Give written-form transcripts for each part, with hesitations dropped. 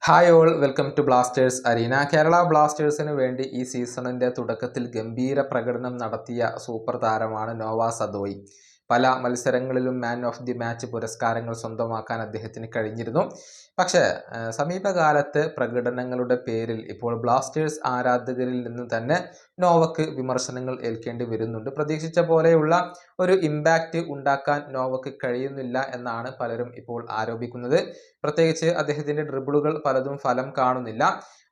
Hi all, welcome to Blasters Arena. Kerala ബ്ലാസ്റ്റേഴ്സിന് വേണ്ടി ഈ സീസണിൻ്റെ തുടക്കത്തിൽ ഗംഭീര പ്രകടനം നടത്തിയ സൂപ്പർ താരമാണ് നോവ സദോയി. പല മത്സരങ്ങളിലും മാൻ ഓഫ് ദി മാച്ച് പുരസ്കാരങ്ങൾ സ്വന്തമാക്കാൻ അദ്ദേഹത്തിന് കഴിഞ്ഞിരുന്നു. പക്ഷേ സമീപകാലത്തെ പ്രകടനങ്ങളുടെ പേരിൽ ഇപ്പോൾ ബ്ലാസ്റ്റേഴ്സ് ആരാധകരിൽ നിന്ന് തന്നെ നോവക്ക് വിമർശനങ്ങൾ ഏൽക്കേണ്ടി വരുന്നുണ്ട്. പ്രതീക്ഷിച്ച പോലെയുള്ള ഒരു ഇമ്പാക്റ്റ് ഉണ്ടാക്കാൻ നോവക്ക് കഴിയുന്നില്ല എന്നാണ് പലരും ഇപ്പോൾ ആരോപിക്കുന്നത്. പ്രത്യേകിച്ച് അദ്ദേഹത്തിൻ്റെ ഡ്രിബിളുകൾ പലതും ഫലം കാണുന്നില്ല.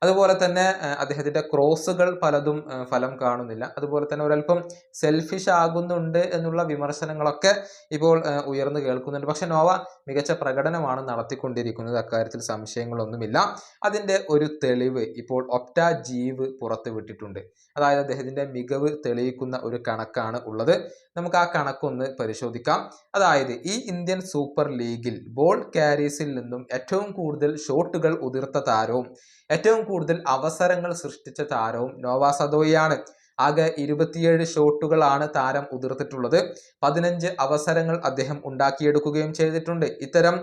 അതുപോലെ തന്നെ അദ്ദേഹത്തിൻ്റെ ക്രോസുകൾ പലതും ഫലം കാണുന്നില്ല. അതുപോലെ തന്നെ ഒരല്പം സെൽഫിഷ് ആകുന്നുണ്ട് എന്നുള്ള വിമർശനങ്ങളൊക്കെ ഇപ്പോൾ ഉയർന്നു കേൾക്കുന്നുണ്ട്. പക്ഷെ നോവ മികച്ച പ്രകടനമാണ് നടത്തിക്കൊണ്ടിരിക്കുന്നത്, അക്കാര്യത്തിൽ സംശയങ്ങളൊന്നുമില്ല. അതിൻ്റെ ഒരു തെളിവ് ഇപ്പോൾ ഒപ്റ്റ ജീവ് പുറത്തുവിട്ടിട്ടുണ്ട്. അതായത് അദ്ദേഹത്തിൻ്റെ മികവ് തെളിയിക്കുന്ന ഒരു കണക്കാണ് ഉള്ളത്. നമുക്ക് ആ കണക്കൊന്ന് പരിശോധിക്കാം. അതായത് ഈ ഇന്ത്യൻ സൂപ്പർ ലീഗിൽ ബോൾ ക്യാരീസിൽ നിന്നും ഏറ്റവും കൂടുതൽ ഷോട്ടുകൾ ഉതിർത്ത താരവും ഏറ്റവും കൂടുതൽ അവസരങ്ങൾ സൃഷ്ടിച്ച താരവും നോവ സദോയിയാണ്. ആകെ 27 ഷോട്ടുകളാണ് താരം ഉതിർത്തിട്ടുള്ളത്. 15 അവസരങ്ങൾ അദ്ദേഹം ഉണ്ടാക്കിയെടുക്കുകയും ചെയ്തിട്ടുണ്ട്. ഇത്തരം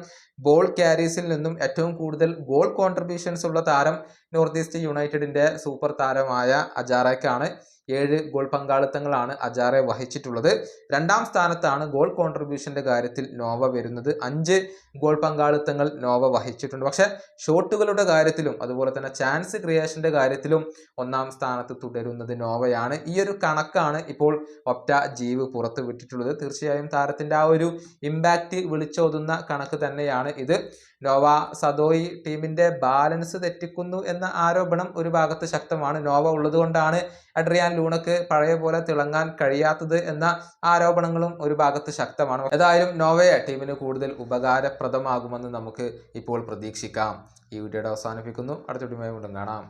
ബോൾ ക്യാരീസിൽ നിന്നും ഏറ്റവും കൂടുതൽ ഗോൾ കോൺട്രിബ്യൂഷൻസ് ഉള്ള താരം നോർത്ത് ഈസ്റ്റ് യുണൈറ്റഡിന്റെ സൂപ്പർ താരമായ അജാറയ്ക്കാണ്. 7 ഗോൾ പങ്കാളിത്തങ്ങളാണ് അജാറെ വഹിച്ചിട്ടുള്ളത്. രണ്ടാം സ്ഥാനത്താണ് ഗോൾ കോൺട്രിബ്യൂഷന്റെ കാര്യത്തിൽ നോവ വരുന്നത്. 5 ഗോൾ പങ്കാളിത്തങ്ങൾ നോവ വഹിച്ചിട്ടുണ്ട്. പക്ഷെ ഷോട്ടുകളുടെ കാര്യത്തിലും അതുപോലെ തന്നെ ചാൻസ് ക്രിയേഷന്റെ കാര്യത്തിലും ഒന്നാം സ്ഥാനത്ത് തുടരുന്നത് നോവയാണ്. ഈ ഒരു കണക്കാണ് ഇപ്പോൾ ഒപ്റ്റ ജീവ് പുറത്തു വിട്ടിട്ടുള്ളത്. തീർച്ചയായും താരത്തിന്റെ ആ ഒരു ഇമ്പാക്റ്റ് വിളിച്ചോതുന്ന കണക്ക് തന്നെയാണ് ഇത്. നോവ സദോയി ടീമിന്റെ ബാലൻസ് തെറ്റിക്കുന്നു എന്ന ആരോപണം ഒരു ഭാഗത്ത് ശക്തമാണ്. നോവ ഉള്ളത് കൊണ്ടാണ് അഡ്രിയാൻ ലൂണക്ക് പഴയ പോലെ തിളങ്ങാൻ കഴിയാത്തത് എന്ന ആരോപണങ്ങളും ഒരു ഭാഗത്ത് ശക്തമാണ്. ഏതായാലും നോവയെ ടീമിന് കൂടുതൽ ഉപകാരപ്രദമാകുമെന്ന് നമുക്ക് ഇപ്പോൾ പ്രതീക്ഷിക്കാം. ഈ വീഡിയോയുടെ അവസാനിപ്പിക്കുന്നു. അടുത്ത വീഡിയോയുമായി വീണ്ടും കാണാം.